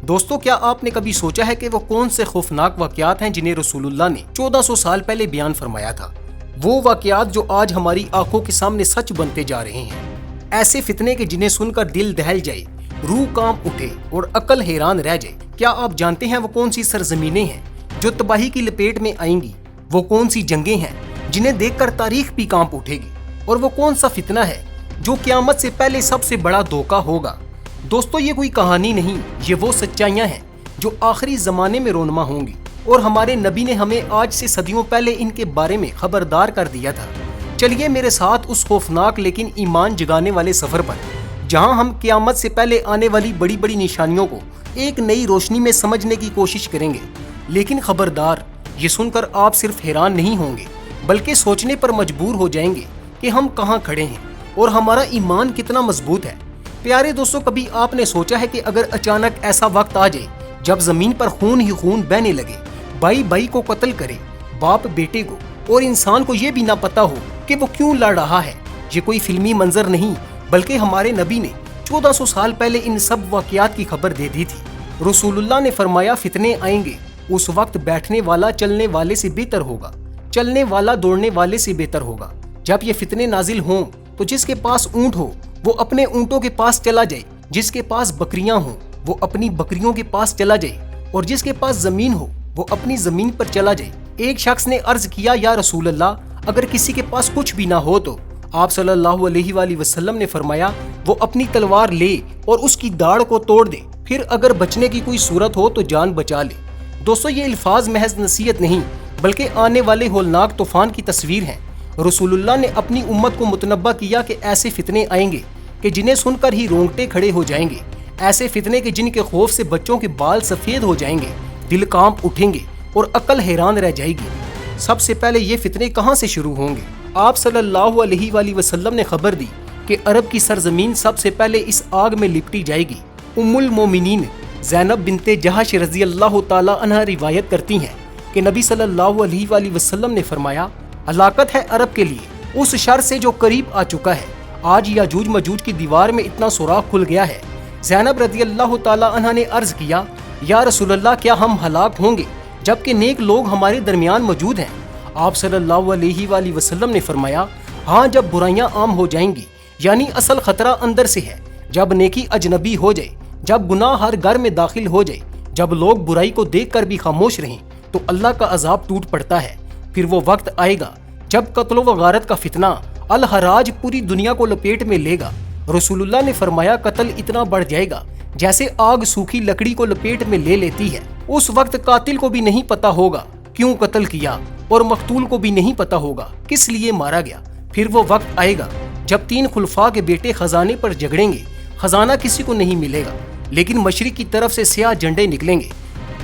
دوستو کیا آپ نے کبھی سوچا ہے کہ وہ کون سے خوفناک واقعات ہیں جنہیں رسول اللہ نے 1400 سال پہلے بیان فرمایا تھا؟ وہ واقعات جو آج ہماری آنکھوں کے سامنے سچ بنتے جا رہے ہیں، ایسے فتنے کے جنہیں سن کر دل دہل جائے، روح کانپ اٹھے اور عقل حیران رہ جائے۔ کیا آپ جانتے ہیں وہ کون سی سرزمینیں ہیں جو تباہی کی لپیٹ میں آئیں گی؟ وہ کون سی جنگیں ہیں جنہیں دیکھ کر تاریخ بھی کانپ اٹھے گی؟ اور وہ کون سا فتنہ ہے جو قیامت سے پہلے سب سے بڑا دھوکہ ہوگا؟ دوستو یہ کوئی کہانی نہیں، یہ وہ سچائیاں ہیں جو آخری زمانے میں رونما ہوں گی، اور ہمارے نبی نے ہمیں آج سے صدیوں پہلے ان کے بارے میں خبردار کر دیا تھا۔ چلیے میرے ساتھ اس خوفناک لیکن ایمان جگانے والے سفر پر، جہاں ہم قیامت سے پہلے آنے والی بڑی بڑی نشانیوں کو ایک نئی روشنی میں سمجھنے کی کوشش کریں گے۔ لیکن خبردار، یہ سن کر آپ صرف حیران نہیں ہوں گے بلکہ سوچنے پر مجبور ہو جائیں گے کہ ہم کہاں کھڑے ہیں اور ہمارا ایمان کتنا مضبوط ہے۔ پیارے دوستو، کبھی آپ نے سوچا ہے کہ اگر اچانک ایسا وقت آ جائے جب زمین پر خون ہی خون بہنے لگے، بھائی بھائی کو قتل کرے، باپ بیٹے کو، اور انسان کو یہ بھی نہ پتا ہو کہ وہ کیوں لڑ رہا ہے؟ یہ کوئی فلمی منظر نہیں بلکہ ہمارے نبی نے 1400 سال پہلے ان سب واقعات کی خبر دے دی تھی۔ رسول اللہ نے فرمایا، فتنے آئیں گے، اس وقت بیٹھنے والا چلنے والے سے بہتر ہوگا، چلنے والا دوڑنے والے سے بہتر ہوگا۔ جب یہ فتنے نازل ہوں تو جس کے پاس اونٹ ہو وہ اپنے اونٹوں کے پاس چلا جائے، جس کے پاس بکریاں ہوں وہ اپنی بکریوں کے پاس چلا جائے، اور جس کے پاس زمین ہو وہ اپنی زمین پر چلا جائے۔ ایک شخص نے عرض کیا، یا رسول اللہ، اگر کسی کے پاس کچھ بھی نہ ہو تو؟ آپ صلی اللہ علیہ وآلہ وسلم نے فرمایا، وہ اپنی تلوار لے اور اس کی داڑھ کو توڑ دے، پھر اگر بچنے کی کوئی صورت ہو تو جان بچا لے۔ دوستو یہ الفاظ محض نصیحت نہیں بلکہ آنے والے ہولناک طوفان کی تصویر ہیں۔ رسول اللہ نے اپنی امت کو متنبہ کیا کہ ایسے فتنے آئیں گے کہ جنہیں سن کر ہی رونگٹے کھڑے ہو جائیں گے، ایسے فتنے کہ جن کے خوف سے بچوں کے بال سفید ہو جائیں گے، دل کانپ اٹھیں گے اور عقل حیران رہ جائے گی۔ سب سے پہلے یہ فتنے کہاں سے شروع ہوں گے؟ آپ صلی اللہ علیہ وآلہ وسلم نے خبر دی کہ عرب کی سرزمین سب سے پہلے اس آگ میں لپٹی جائے گی۔ ام المومنین زینب بنت جہش رضی اللہ تعالی عنہا روایت کرتی ہیں کہ نبی صلی اللہ علیہ وآلہ وسلم نے فرمایا، ہلاکت ہے عرب کے لیے اس شر سے جو قریب آ چکا ہے۔ آج یاجوج ماجوج کی دیوار میں اتنا سوراخ کھل گیا ہے۔ زینب رضی اللہ تعالی عنہا نے عرض کیا، یا رسول اللہ، کیا ہم ہلاک ہوں گے جبکہ نیک لوگ ہمارے درمیان موجود ہیں؟ آپ صلی اللہ علیہ وآلہ وسلم نے فرمایا، ہاں، جب برائیاں عام ہو جائیں گی، یعنی اصل خطرہ اندر سے ہے، جب نیکی اجنبی ہو جائے، جب گناہ ہر گھر میں داخل ہو جائے، جب لوگ برائی کو دیکھ کر بھی خاموش رہیں تو اللہ کا عذاب ٹوٹ پڑتا ہے۔ پھر وہ وقت آئے گا جب قتل و غارت کا فتنہ الحراج پوری دنیا کو لپیٹ میں لے گا۔ رسول اللہ نے فرمایا، قتل اتنا بڑھ جائے گا جیسے آگ سوکھی لکڑی کو لپیٹ میں لے لیتی ہے۔ اس وقت قاتل کو بھی نہیں پتا ہوگا کیوں قتل کیا، اور مقتول کو بھی نہیں پتا ہوگا کس لیے مارا گیا۔ پھر وہ وقت آئے گا جب 3 خلفاء کے بیٹے خزانے پر جھگڑیں گے، خزانہ کسی کو نہیں ملے گا، لیکن مشرق کی طرف سے سیاہ جھنڈے نکلیں گے۔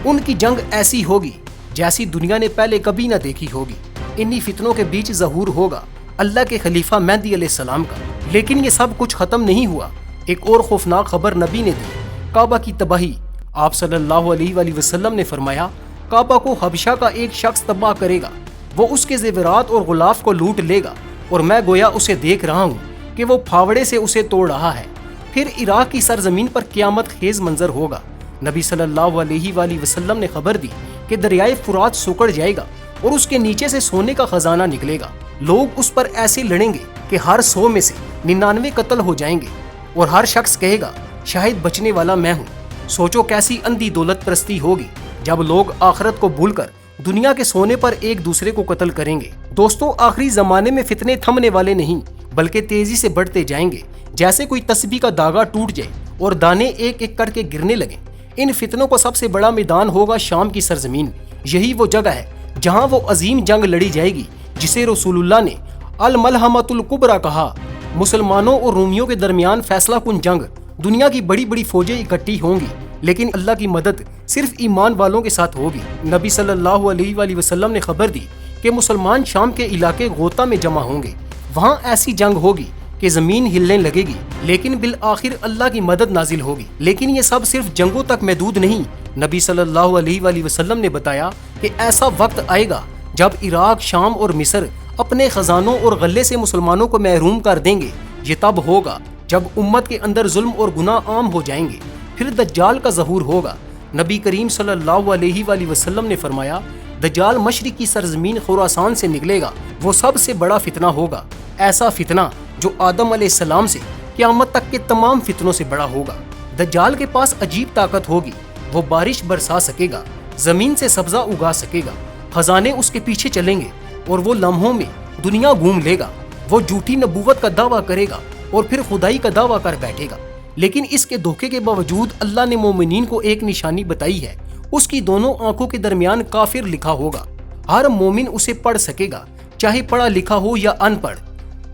ان کی جنگ ایسی ہوگی جیسی دنیا نے پہلے کبھی نہ دیکھی ہوگی۔ انہی فتنوں کے بیچ ظہور ہوگا اللہ کے خلیفہ مہدی علیہ السلام کا۔ لیکن یہ سب کچھ ختم نہیں ہوا، ایک اور خوفناک خبر نبی نے دی، کعبہ کی تباہی۔ آپ صلی اللہ علیہ وآلہ وسلم نے فرمایا، کعبہ کو حبشہ کا ایک شخص تباہ کرے گا، وہ اس کے زیورات اور غلاف کو لوٹ لے گا، اور میں گویا اسے دیکھ رہا ہوں کہ وہ پھاوڑے سے اسے توڑ رہا ہے۔ پھر عراق کی سرزمین پر قیامت خیز منظر ہوگا۔ نبی صلی اللہ علیہ وآلہ وسلم نے خبر دی کہ دریائے فرات سکڑ جائے گا اور اس کے نیچے سے سونے کا خزانہ نکلے گا۔ لوگ اس پر ایسے لڑیں گے کہ ہر 100 میں سے 99 قتل ہو جائیں گے، اور ہر شخص کہے گا، شاید بچنے والا میں ہوں۔ سوچو کیسی اندھی دولت پرستی ہوگی جب لوگ آخرت کو بھول کر دنیا کے سونے پر ایک دوسرے کو قتل کریں گے۔ دوستو آخری زمانے میں فتنے تھمنے والے نہیں بلکہ تیزی سے بڑھتے جائیں گے، جیسے کوئی تسبیح کا دھاگا ٹوٹ جائے اور دانے ایک ایک کر کے گرنے لگیں۔ ان فتنوں کو سب سے بڑا میدان ہوگا شام کی سرزمین۔ یہی وہ جگہ ہے جہاں وہ عظیم جنگ لڑی جائے گی جسے رسول اللہ نے الملحمۃ الکبریٰ کہا۔ مسلمانوں اور رومیوں کے درمیان فیصلہ کن جنگ، دنیا کی بڑی بڑی فوجیں اکٹھی ہوں گی، لیکن اللہ کی مدد صرف ایمان والوں کے ساتھ ہوگی۔ نبی صلی اللہ علیہ وآلہ وسلم نے خبر دی کہ مسلمان شام کے علاقے غوطہ میں جمع ہوں گے، وہاں ایسی جنگ ہوگی کہ زمین ہلنے لگے گی، لیکن بالآخر اللہ کی مدد نازل ہوگی۔ لیکن یہ سب صرف جنگوں تک محدود نہیں۔ نبی صلی اللہ علیہ وآلہ وسلم نے بتایا کہ ایسا وقت آئے گا جب عراق، شام اور مصر اپنے خزانوں اور غلے سے مسلمانوں کو محروم کر دیں گے۔ یہ تب ہوگا جب امت کے اندر ظلم اور گناہ عام ہو جائیں گے۔ پھر دجال کا ظہور ہوگا۔ نبی کریم صلی اللہ علیہ وآلہ وسلم نے فرمایا دجال مشرق کی سرزمین خراسان سے نکلے گا، وہ سب سے بڑا فتنہ ہوگا، ایسا فتنہ جو آدم علیہ السلام سے قیامت تک کے تمام فتنوں سے بڑا ہوگا۔ دجال کے پاس عجیب طاقت ہوگی، وہ بارش برسا سکے گا، زمین سے سبزہ اگا سکے گا، خزانے اس کے پیچھے چلیں گے اور وہ لمحوں میں دنیا گھوم لے گا۔ وہ جھوٹی نبوت کا دعویٰ کرے گا اور پھر خدائی کا دعویٰ کر بیٹھے گا، لیکن اس کے دھوکے کے باوجود اللہ نے مومنین کو ایک نشانی بتائی ہے، اس کی دونوں آنکھوں کے درمیان کافر لکھا ہوگا۔ ہر مومن اسے پڑھ سکے گا، چاہے پڑھا لکھا ہو یا ان پڑھ۔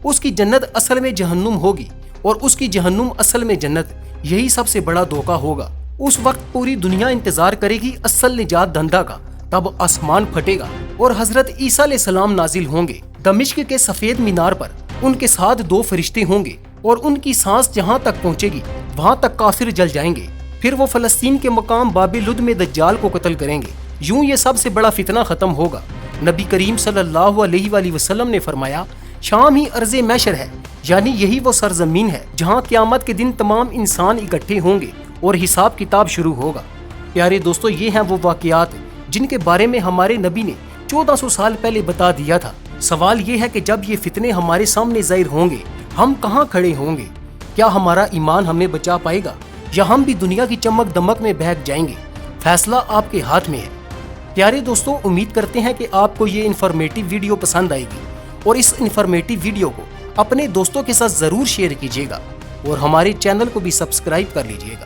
اس کی جنت اصل میں جہنم ہوگی اور اس کی جہنم اصل میں جنت، یہی سب سے بڑا دھوکہ ہوگا۔ اس وقت پوری دنیا انتظار کرے گی اصل نجات دہندہ کا، تب آسمان پھٹے گا اور حضرت عیسیٰ علیہ السلام نازل ہوں گے۔ دمشق کے سفید مینار پر ان کے ساتھ 2 فرشتے ہوں گے اور ان کی سانس جہاں تک پہنچے گی وہاں تک کافر جل جائیں گے۔ پھر وہ فلسطین کے مقام باب لد میں دجال کو قتل کریں گے۔ یوں یہ سب سے بڑا فتنہ ختم ہوگا۔ نبی کریم صلی اللہ علیہ وآلہ وسلم نے فرمایا شام ہی ارض محشر ہے، یعنی یہی وہ سرزمین ہے جہاں قیامت کے دن تمام انسان اکٹھے ہوں گے اور حساب کتاب شروع ہوگا۔ پیارے دوستو، یہ ہیں وہ واقعات جن کے بارے میں ہمارے نبی نے 1400 سال پہلے بتا دیا تھا۔ سوال یہ ہے کہ جب یہ فتنے ہمارے سامنے ظاہر ہوں گے ہم کہاں کھڑے ہوں گے؟ کیا ہمارا ایمان ہمیں بچا پائے گا یا ہم بھی دنیا کی چمک دمک میں بہک جائیں گے؟ فیصلہ آپ کے ہاتھ میں ہے۔ پیارے دوستو، امید کرتے ہیں کہ آپ کو یہ انفارمیٹیو ویڈیو پسند آئے گی اور اس انفارمیٹیو ویڈیو کو اپنے دوستوں کے ساتھ ضرور شیئر کیجیے گا اور ہمارے چینل کو بھی سبسکرائب کر لیجیے گا۔